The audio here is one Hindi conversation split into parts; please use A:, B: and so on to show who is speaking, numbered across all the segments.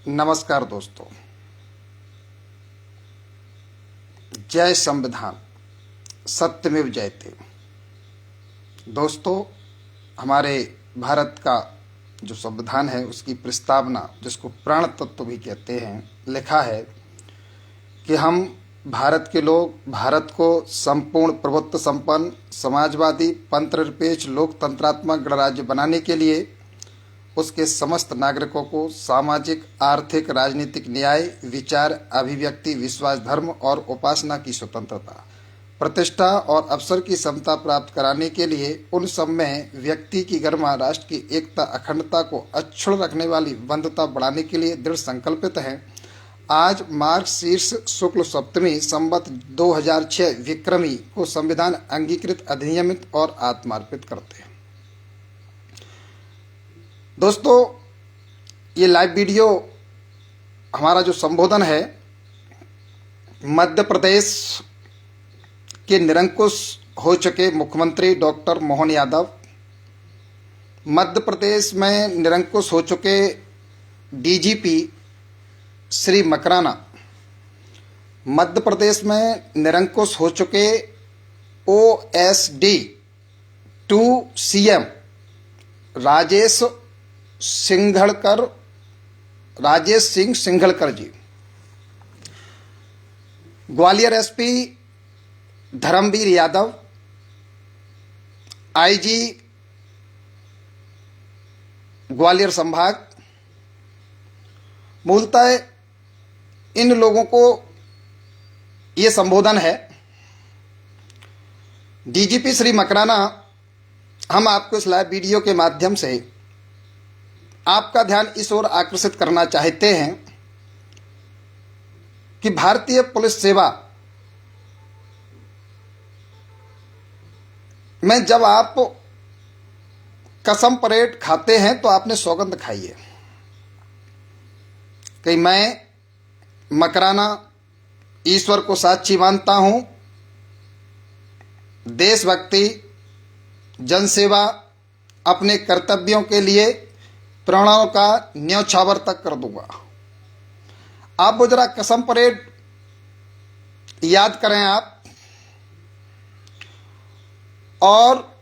A: नमस्कार दोस्तों। जय संविधान, सत्यमेव जयते। दोस्तों, हमारे भारत का जो संविधान है उसकी प्रस्तावना, जिसको प्राण तत्व भी कहते हैं, लिखा है कि हम भारत के लोग भारत को संपूर्ण प्रभुत्व संपन्न समाजवादी पंथनिरपेक्ष लोकतंत्रात्मक गणराज्य बनाने के लिए उसके समस्त नागरिकों को सामाजिक, आर्थिक, राजनीतिक न्याय, विचार, अभिव्यक्ति, विश्वास, धर्म और उपासना की स्वतंत्रता, प्रतिष्ठा और अवसर की समता प्राप्त कराने के लिए उन सब में व्यक्ति की गरिमा, राष्ट्र की एकता, अखंडता को अक्षुण्ण रखने वाली बंधुता बढ़ाने के लिए दृढ़ संकल्पित हैं। आज मार्ग शीर्ष शुक्ल सप्तमी संवत 2006 विक्रमी को संविधान अंगीकृत, अधिनियमित और आत्मार्पित करते हैं। दोस्तों, ये लाइव वीडियो हमारा जो संबोधन है मध्य प्रदेश के निरंकुश हो चुके मुख्यमंत्री डॉक्टर मोहन यादव, मध्य प्रदेश में निरंकुश हो चुके डीजीपी श्री मकराना, मध्य प्रदेश में निरंकुश हो चुके ओएसडी 2 सीएम राजेश सिंह सिंघलकर जी, ग्वालियर एसपी धर्मवीर यादव, आईजी ग्वालियर संभाग, मूलतः इन लोगों को ये संबोधन है। डीजीपी श्री मकराना, हम आपको इस लाइव वीडियो के माध्यम से आपका ध्यान इस ओर आकर्षित करना चाहते हैं कि भारतीय पुलिस सेवा में जब आप कसम परेड खाते हैं तो आपने सौगंध खाई है कि मैं मकराना ईश्वर को साक्षी मानता हूं, देशभक्ति, जनसेवा, अपने कर्तव्यों के लिए प्राणों का न्यौछावर तक कर दूंगा। आप वो जरा कसम परेड याद करें आप, और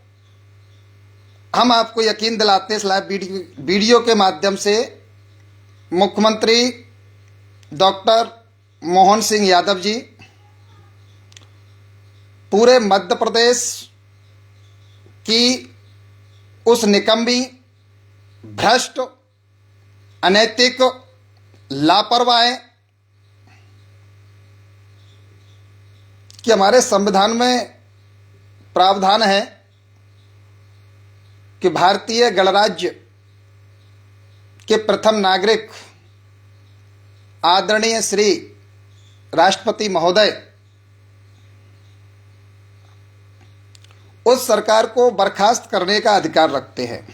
A: हम आपको यकीन दिलाते हैं इस लाइव वीडियो के माध्यम से मुख्यमंत्री डॉक्टर मोहन सिंह यादव जी पूरे मध्य प्रदेश की उस निकम्मी, भ्रष्ट, अनैतिक, लापरवाह कि हमारे संविधान में प्रावधान है कि भारतीय गणराज्य के प्रथम नागरिक आदरणीय श्री राष्ट्रपति महोदय उस सरकार को बर्खास्त करने का अधिकार रखते हैं।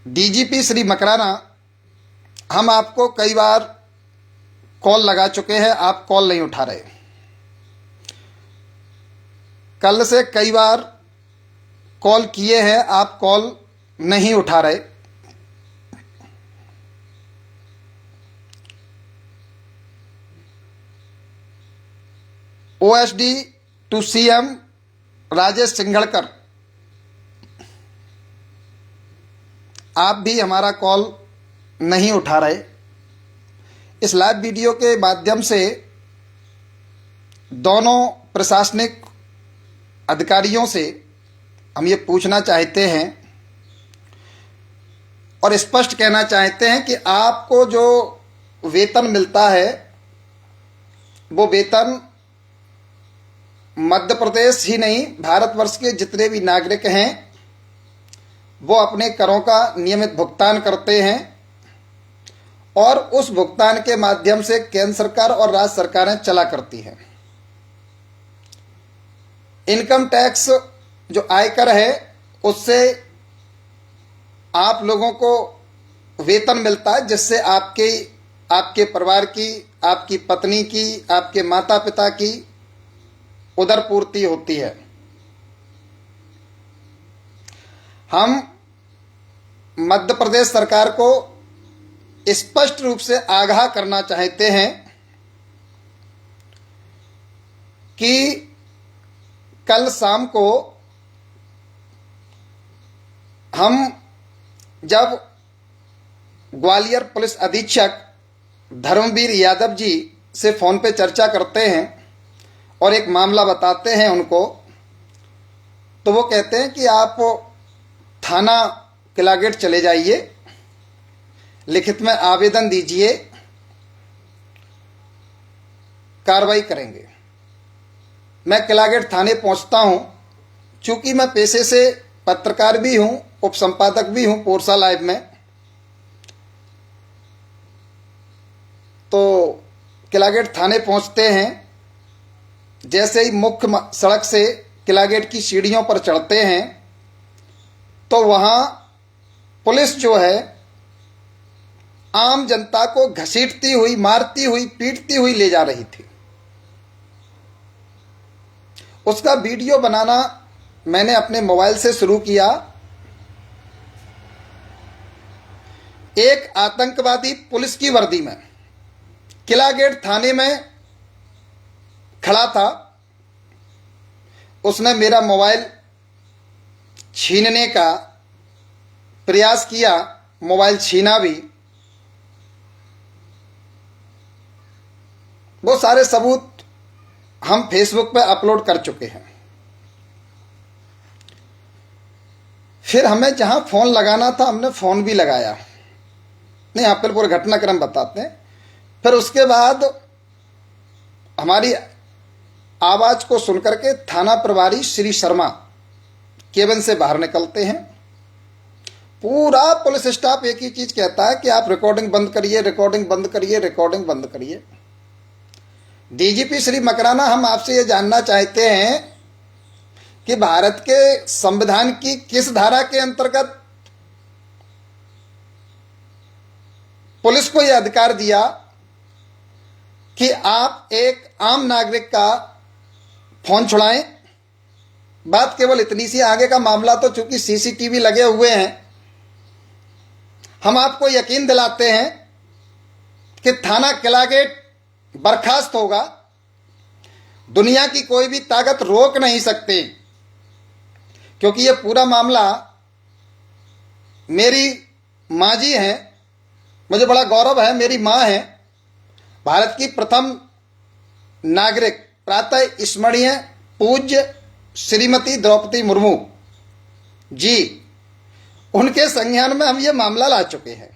A: डीजीपी श्री मकराना, हम आपको कई बार कॉल लगा चुके हैं, आप कॉल नहीं उठा रहे। कल से कई बार कॉल किए हैं, आप कॉल नहीं उठा रहे। ओएसडी 2 सीएम राजेश सिंघलकर, आप भी हमारा कॉल नहीं उठा रहे। इस लाइव वीडियो के माध्यम से दोनों प्रशासनिक अधिकारियों से हम ये पूछना चाहते हैं और स्पष्ट कहना चाहते हैं कि आपको जो वेतन मिलता है वो वेतन मध्य प्रदेश ही नहीं, भारतवर्ष के जितने भी नागरिक हैं वो अपने करों का नियमित भुगतान करते हैं और उस भुगतान के माध्यम से केंद्र सरकार और राज्य सरकारें चला करती हैं। इनकम टैक्स जो आयकर है उससे आप लोगों को वेतन मिलता है, जिससे आपके परिवार की, आपकी पत्नी की, आपके माता पिता की उदर पूर्ति होती है। हम मध्य प्रदेश सरकार को स्पष्ट रूप से आगाह करना चाहते हैं कि कल शाम को हम जब ग्वालियर पुलिस अधीक्षक धर्मवीर यादव जी से फ़ोन पे चर्चा करते हैं और एक मामला बताते हैं उनको, तो वो कहते हैं कि आप थाना किला गेट चले जाइए, लिखित में आवेदन दीजिए, कार्रवाई करेंगे। मैं किला गेट थाने पहुंचता हूं। चूंकि मैं पेशे से पत्रकार भी हूं, उप संपादक भी हूं पोरसा लाइव में, तो किला गेट थाने पहुंचते हैं। जैसे ही मुख्य सड़क से किला गेट की सीढ़ियों पर चढ़ते हैं तो वहां पुलिस जो है आम जनता को घसीटती हुई, मारती हुई, पीटती हुई ले जा रही थी। उसका वीडियो बनाना मैंने अपने मोबाइल से शुरू किया। एक आतंकवादी पुलिस की वर्दी में किला गेट थाने में खड़ा था। उसने मेरा मोबाइल छीनने का प्रयास किया, मोबाइल छीना भी। वो सारे सबूत हम फेसबुक पे अपलोड कर चुके हैं। फिर हमें जहां फोन लगाना था हमने फोन भी लगाया। नहीं, आपको पूरा घटनाक्रम बताते हैं। फिर उसके बाद हमारी आवाज को सुनकर के थाना प्रभारी श्री शर्मा केबिन से बाहर निकलते हैं। पूरा पुलिस स्टाफ एक ही चीज कहता है कि आप रिकॉर्डिंग बंद करिए, रिकॉर्डिंग बंद करिए, रिकॉर्डिंग बंद करिए। डीजीपी श्री मकराना, हम आपसे ये जानना चाहते हैं कि भारत के संविधान की किस धारा के अंतर्गत पुलिस को यह अधिकार दिया कि आप एक आम नागरिक का फोन छुड़ाएं। बात केवल इतनी सी, आगे का मामला तो चूंकि सीसीटीवी लगे हुए हैं, हम आपको यकीन दिलाते हैं कि थाना किला गेट बर्खास्त होगा। दुनिया की कोई भी ताकत रोक नहीं सकती, क्योंकि यह पूरा मामला मेरी माँ जी हैं। मुझे बड़ा गौरव है, मेरी माँ है भारत की प्रथम नागरिक, प्रातः स्मरणीय पूज्य श्रीमती द्रौपदी मुर्मू जी, उनके संज्ञान में हम ये मामला ला चुके हैं।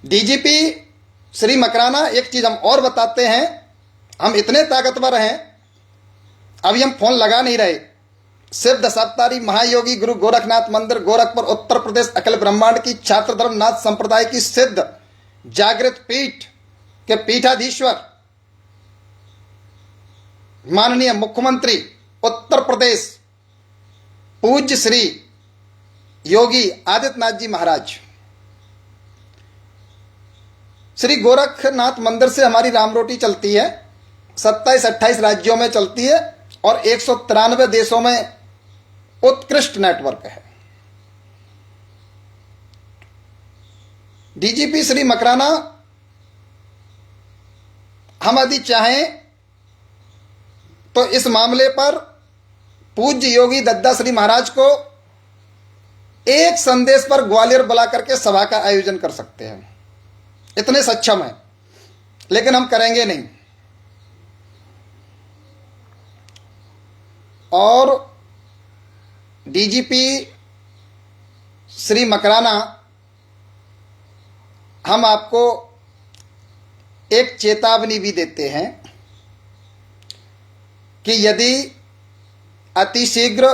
A: डीजीपी श्री मकराना, एक चीज हम और बताते हैं, हम इतने ताकतवर हैं, अभी हम फोन लगा नहीं रहे। शिव दशावतारी महायोगी गुरु गोरखनाथ मंदिर, गोरखपुर, उत्तर प्रदेश, अखिल ब्रह्मांड की छात्र धर्मनाथ संप्रदाय की सिद्ध जागृत पीठ के पीठाधीश्वर माननीय मुख्यमंत्री उत्तर प्रदेश पूज्य श्री योगी आदित्यनाथ जी महाराज, श्री गोरखनाथ मंदिर से हमारी राम रोटी चलती है, 27-28 राज्यों में चलती है और 193 देशों में उत्कृष्ट नेटवर्क है। डीजीपी श्री मकराना, हम यदि चाहें तो इस मामले पर पूज्य योगी दद्दा श्री महाराज को एक संदेश पर ग्वालियर बुला करके सभा का आयोजन कर सकते हैं, इतने सक्षम हैं, लेकिन हम करेंगे नहीं। और डीजीपी श्री मकराना, हम आपको एक चेतावनी भी देते हैं कि यदि अतिशीघ्र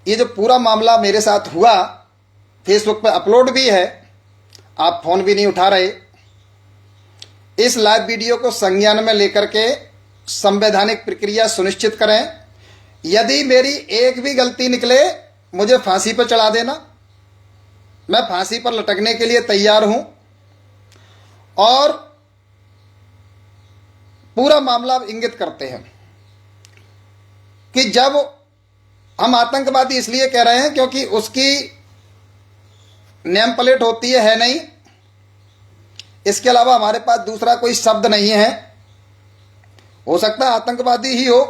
A: ये जो पूरा मामला मेरे साथ हुआ, फेसबुक पर अपलोड भी है, आप फोन भी नहीं उठा रहे, इस लाइव वीडियो को संज्ञान में लेकर के संवैधानिक प्रक्रिया सुनिश्चित करें। यदि मेरी एक भी गलती निकले, मुझे फांसी पर चढ़ा देना, मैं फांसी पर लटकने के लिए तैयार हूं। और पूरा मामला इंगित करते हैं कि जब हम आतंकवादी इसलिए कह रहे हैं क्योंकि उसकी नेम प्लेट होती है नहीं, इसके अलावा हमारे पास दूसरा कोई शब्द नहीं है। हो सकता है आतंकवादी ही हो,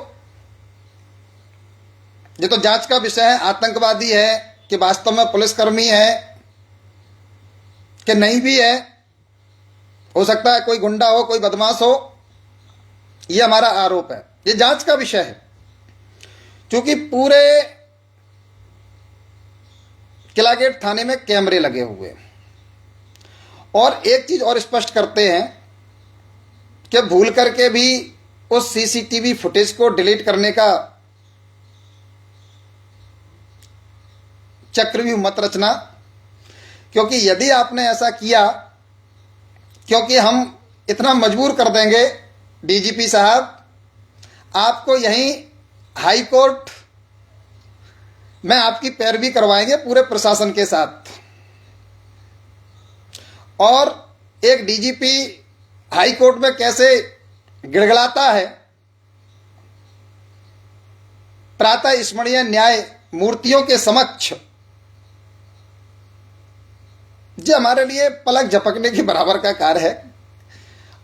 A: ये तो जांच का विषय है। आतंकवादी है कि वास्तव में पुलिसकर्मी है कि नहीं भी है, हो सकता है कोई गुंडा हो, कोई बदमाश हो, यह हमारा आरोप है, ये जांच का विषय है। क्योंकि पूरे किला गेट थाने में कैमरे लगे हुए, और एक चीज और स्पष्ट करते हैं कि भूल करके भी उस सीसीटीवी फुटेज को डिलीट करने का चक्रव्यूह मत रचना, क्योंकि यदि आपने ऐसा किया, क्योंकि हम इतना मजबूर कर देंगे डीजीपी साहब, आपको यहीं हाई कोर्ट में आपकी पैरवी करवाएंगे पूरे प्रशासन के साथ। और एक डीजीपी हाई कोर्ट में कैसे गिड़गिड़ाता है, प्रातः स्मरणीय न्याय मूर्तियों के समक्ष, जो हमारे लिए पलक झपकने के बराबर का कार्य है।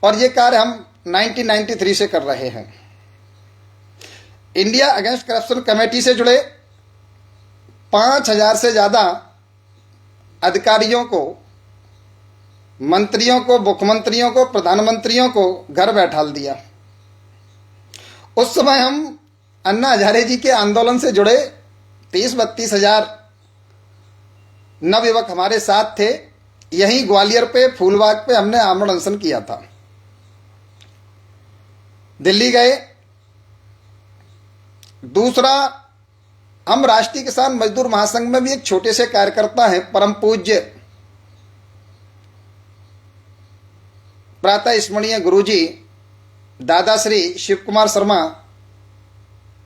A: और ये कार्य हम 1993 से कर रहे हैं। इंडिया अगेंस्ट करप्शन कमेटी से जुड़े 5000 से ज्यादा अधिकारियों को, मंत्रियों को, मुख्यमंत्रियों को, प्रधानमंत्रियों को घर बैठाल दिया। उस समय हम अन्ना हजारे जी के आंदोलन से जुड़े 30-32 हजार नवयुवक हमारे साथ थे। यहीं ग्वालियर पे फूलबाग पे हमने आमरण अनशन किया था। दिल्ली गए। दूसरा, हम राष्ट्रीय किसान मजदूर महासंघ में भी एक छोटे से कार्यकर्ता हैं, परम पूज्य प्रातः स्मरणीय गुरुजी दादा श्री शिव कुमार शर्मा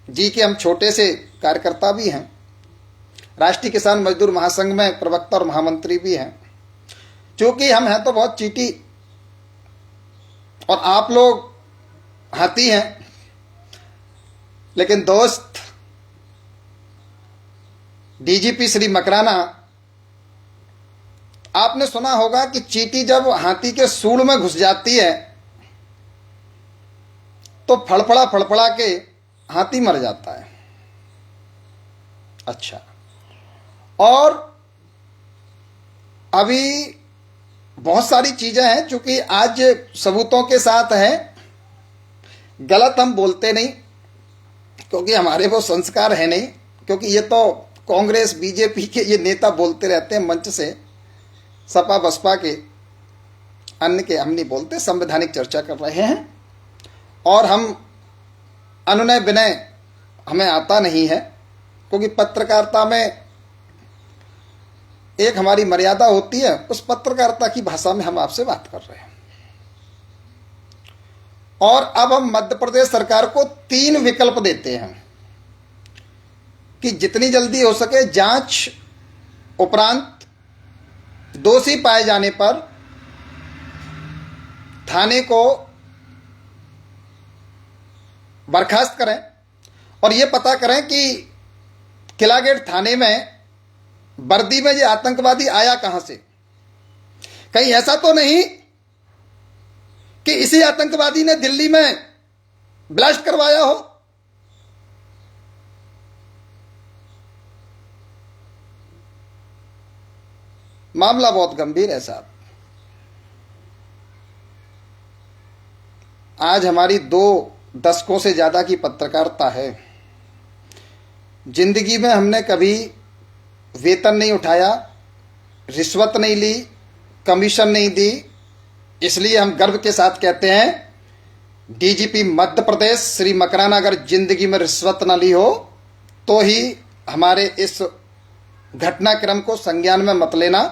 A: जी के हम छोटे से कार्यकर्ता भी हैं। राष्ट्रीय किसान मजदूर महासंघ में प्रवक्ता और महामंत्री भी हैं। क्योंकि हम हैं तो बहुत चीटी और आप लोग हाथी हैं, लेकिन दोस्त डीजीपी श्री मकराना, आपने सुना होगा कि चींटी जब हाथी के सूंड में घुस जाती है तो फड़फड़ा फड़फड़ा के हाथी मर जाता है। अच्छा, और अभी बहुत सारी चीजें हैं, चूंकि आज सबूतों के साथ है, गलत हम बोलते नहीं, क्योंकि हमारे वो संस्कार है नहीं। क्योंकि ये तो कांग्रेस बीजेपी के ये नेता बोलते रहते हैं मंच से, सपा बसपा के, अन्य के हम नहीं बोलते। संवैधानिक चर्चा कर रहे हैं और हम अनुनय विनय हमें आता नहीं है, क्योंकि पत्रकारिता में एक हमारी मर्यादा होती है। उस पत्रकारिता की भाषा में हम आपसे बात कर रहे हैं। और अब हम मध्य प्रदेश सरकार को 3 विकल्प देते हैं कि जितनी जल्दी हो सके जांच उपरांत दोषी पाए जाने पर थाने को बर्खास्त करें और यह पता करें कि किला गेट थाने में वर्दी में ये आतंकवादी आया कहां से। कहीं ऐसा तो नहीं कि इसी आतंकवादी ने दिल्ली में ब्लास्ट करवाया हो। मामला बहुत गंभीर है साहब। आज हमारी 2 दशकों से ज्यादा की पत्रकारिता है। जिंदगी में हमने कभी वेतन नहीं उठाया, रिश्वत नहीं ली, कमीशन नहीं दी। इसलिए हम गर्व के साथ कहते हैं डीजीपी मध्य प्रदेश श्री मकराना अगर जिंदगी में रिश्वत न ली हो तो ही हमारे इस घटनाक्रम को संज्ञान में मत लेना।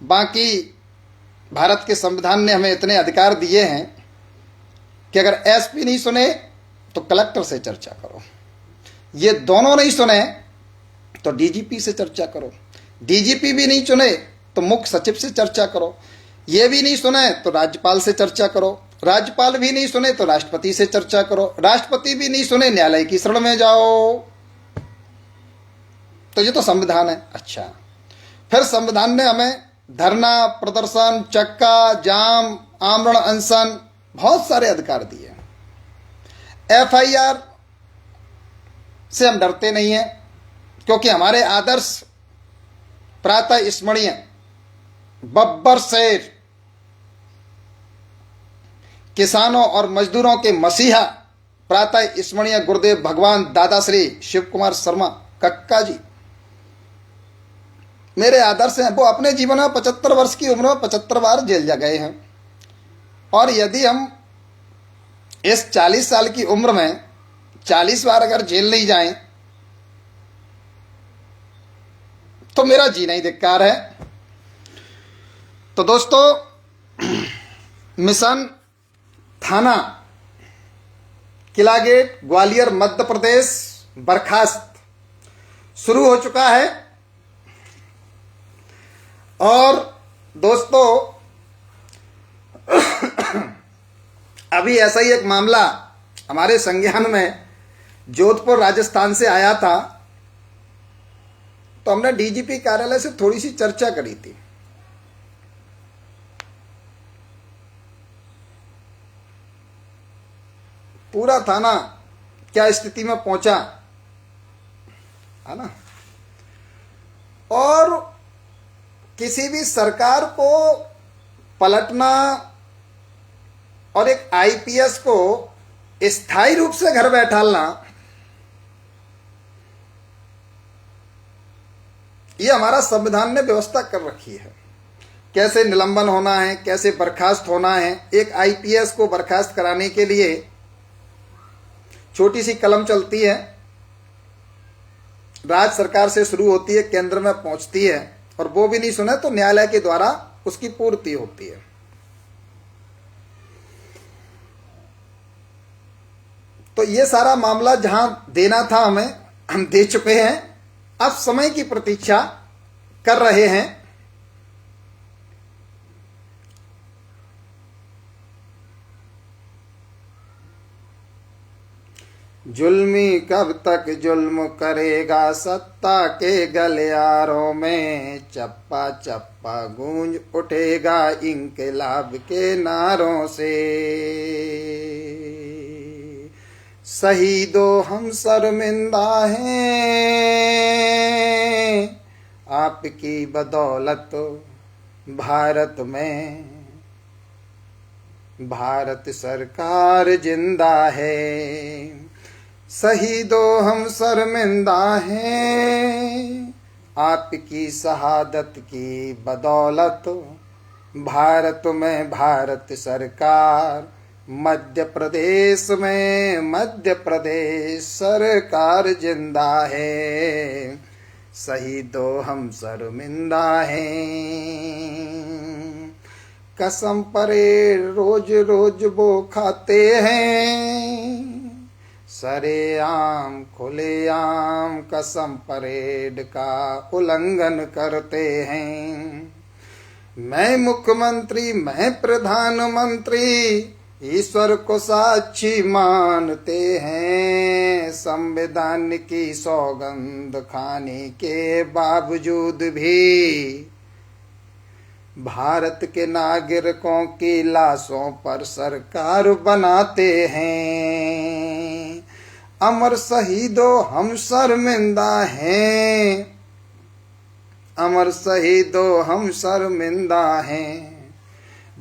A: बाकी भारत के संविधान ने हमें इतने अधिकार दिए हैं कि अगर एसपी नहीं सुने तो कलेक्टर से चर्चा करो, ये दोनों नहीं सुने तो डीजीपी से चर्चा करो, डीजीपी भी नहीं सुने तो मुख्य सचिव से चर्चा करो, ये भी नहीं सुने तो राज्यपाल से चर्चा करो, राज्यपाल भी नहीं सुने तो राष्ट्रपति से चर्चा करो, राष्ट्रपति भी नहीं सुने न्यायालय की शरण में जाओ। तो ये तो संविधान है। अच्छा, फिर संविधान ने हमें धरना, प्रदर्शन, चक्का जाम, आमरण अनशन, बहुत सारे अधिकार दिए। एफआईआर से हम डरते नहीं हैं, क्योंकि हमारे आदर्श प्रातः स्मरणीय बब्बर शेर, किसानों और मजदूरों के मसीहा प्रातः स्मरणीय गुरुदेव भगवान दादा श्री शिव कुमार शर्मा कक्का जी मेरे आदर्श हैं। वो अपने जीवन में 75 वर्ष की उम्र में 75 बार जेल जा गए हैं, और यदि हम इस 40 साल की उम्र में 40 बार अगर जेल नहीं जाएं तो मेरा जीना ही धिक्कार है। तो दोस्तों, मिशन थाना किला गेट ग्वालियर मध्य प्रदेश बर्खास्त शुरू हो चुका है। और दोस्तों, अभी ऐसा ही एक मामला हमारे संज्ञान में जोधपुर राजस्थान से आया था, तो हमने डीजीपी कार्यालय से थोड़ी सी चर्चा करी थी। पूरा थाना क्या स्थिति में पहुंचा है ना, और किसी भी सरकार को पलटना और एक आईपीएस को स्थायी रूप से घर बैठालना, ये हमारा संविधान ने व्यवस्था कर रखी है। कैसे निलंबन होना है, कैसे बर्खास्त होना है। एक आईपीएस को बर्खास्त कराने के लिए छोटी सी कलम चलती है, राज्य सरकार से शुरू होती है, केंद्र में पहुंचती है, और वो भी नहीं सुने तो न्यायालय के द्वारा उसकी पूर्ति होती है। तो ये सारा मामला जहां देना था हमें, हम दे चुके हैं। अब समय की प्रतीक्षा कर रहे हैं। जुल्मी कब तक जुल्म करेगा, सत्ता के गलियारों में चप्पा चप्पा गूंज उठेगा इंकलाब के नारों से। शहीदों हम शर्मिंदा हैं, आपकी बदौलत भारत में भारत सरकार जिंदा है। शहीदों हम शर्मिंदा हैं, आपकी शहादत की बदौलत भारत में भारत सरकार, मध्य प्रदेश में मध्य प्रदेश सरकार जिंदा है। शहीदों हम शर्मिंदा हैं, कसम परे रोज रोज वो खाते हैं, सरेआम खुलेआम कसम परेड का उल्लंघन करते हैं। मैं मुख्यमंत्री, मैं प्रधानमंत्री, ईश्वर को साक्षी मानते हैं। संविधान की सौगंध खाने के बावजूद भी भारत के नागरिकों की लाशों पर सरकार बनाते हैं। अमर शहीदों हम शर्मिंदा हैं, अमर शहीदों हम शर्मिंदा हैं।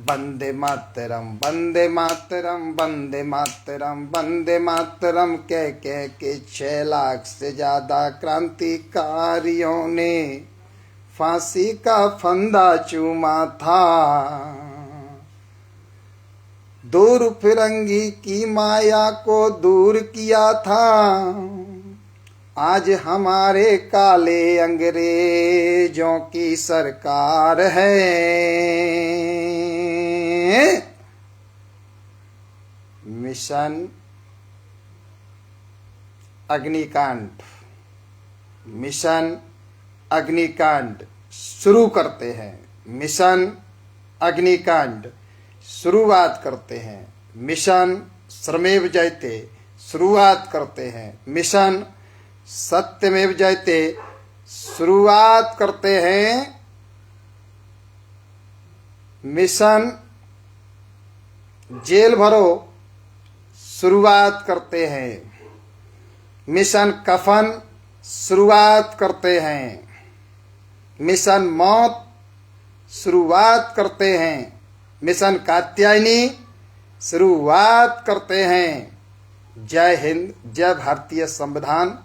A: वंदे मातरम वंदे मातरम वंदे मातरम वंदे मातरम कह कह के 6 लाख से ज्यादा क्रांतिकारियों ने फांसी का फंदा चूमा था। दूर फिरंगी की माया को दूर किया था। आज हमारे काले अंग्रेजों की सरकार है। मिशन अग्निकांड, मिशन अग्निकांड शुरू करते हैं। मिशन अग्निकांड शुरुआत करते हैं। मिशन श्रमेव जयते शुरुआत करते हैं। मिशन सत्यमेव जयते शुरुआत करते हैं मिशन जेल भरो, शुरुआत करते हैं मिशन कफन, शुरुआत करते हैं मिशन मौत, शुरुआत करते हैं मिशन कात्यायनी, शुरुआत करते हैं। जय हिंद, जय भारतीय संविधान,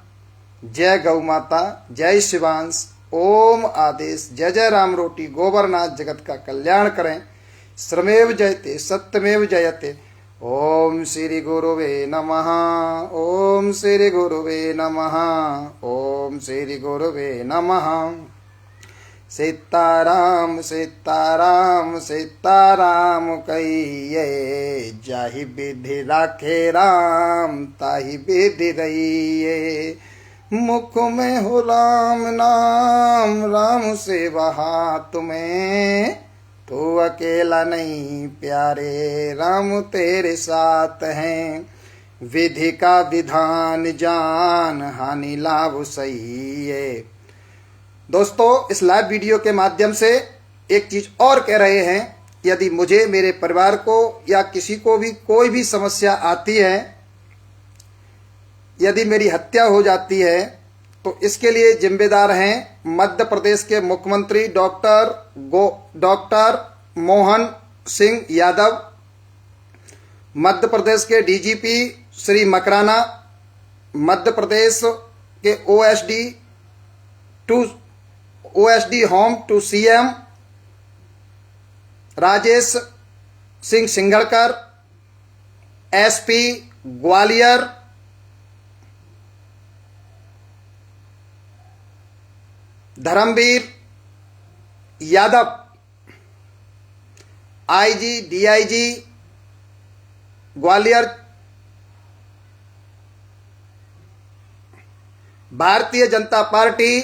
A: जय गौ माता, जय शिवांश, ओम आदेश, जय जय राम रोटी, गोबरनाथ जगत का कल्याण करें। श्रमेव जयते सत्यमेव जयते। ओम श्री गुरुवे नमः, ओम श्री गुरुवे नमः, ओम श्री गुरुवे नमः। सीताराम सीताराम सीताराम कहिए, जाहि विधि राखे राम ताहि विधि रहिए। मुख में हो राम नाम, राम से बहा तुम्हें, तो अकेला नहीं प्यारे, राम तेरे साथ हैं। विधि का विधान जान, हानि लाभ सही है। दोस्तों, इस लाइव वीडियो के माध्यम से एक चीज और कह रहे हैं, यदि मुझे, मेरे परिवार को या किसी को भी कोई भी समस्या आती है, यदि मेरी हत्या हो जाती है, तो इसके लिए जिम्मेदार हैं मध्य प्रदेश के मुख्यमंत्री डॉक्टर मोहन सिंह यादव, मध्य प्रदेश के डीजीपी श्री मकराना, मध्य प्रदेश के OSD home to CM Rajesh Singh Singhadkar, SP Gwalior, Dharmveer Yadav, IG DIG Gwalior, Bharatiya Janata party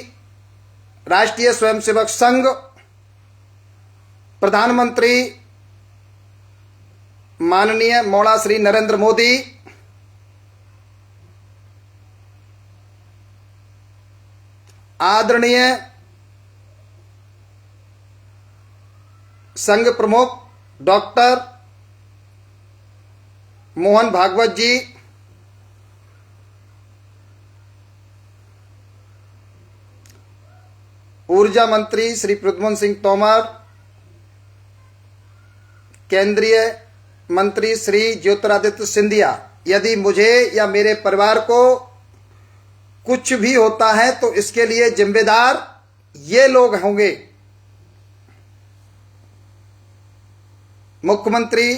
A: राष्ट्रीय स्वयंसेवक संघ, प्रधानमंत्री माननीय मौला श्री नरेंद्र मोदी, आदरणीय संघ प्रमुख डॉक्टर मोहन भागवत जी, ऊर्जा मंत्री श्री प्रद्युम्न सिंह तोमर, केंद्रीय मंत्री श्री ज्योतिरादित्य सिंधिया। यदि मुझे या मेरे परिवार को कुछ भी होता है तो इसके लिए जिम्मेदार ये लोग होंगे। मुख्यमंत्री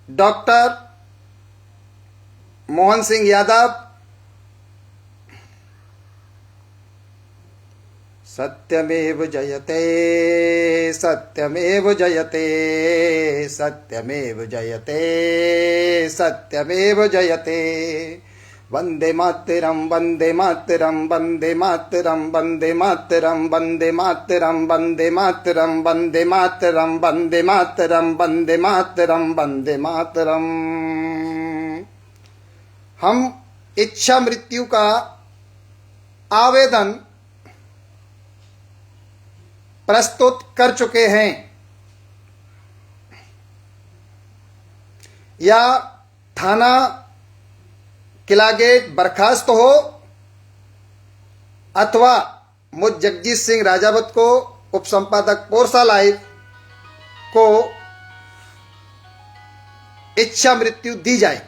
A: डॉक्टर मोहन सिंह यादव, सत्यमेव जयते सत्यमेव जयते सत्यमेव जयते सत्यमेव जयते। वंदे मातरम वंदे मातरम वंदे मातरम वंदे मातरम वंदे मातरम वंदे मातरम वंदे मातरम वंदे मातरम वंदे मातरम वंदे मातरम। हम इच्छा मृत्यु का आवेदन प्रस्तुत कर चुके हैं, या थाना किला गेट बर्खास्त हो अथवा मुझ जगजीत सिंह राजावत को, उप संपादक पोरसा लाइव को इच्छा मृत्यु दी जाए।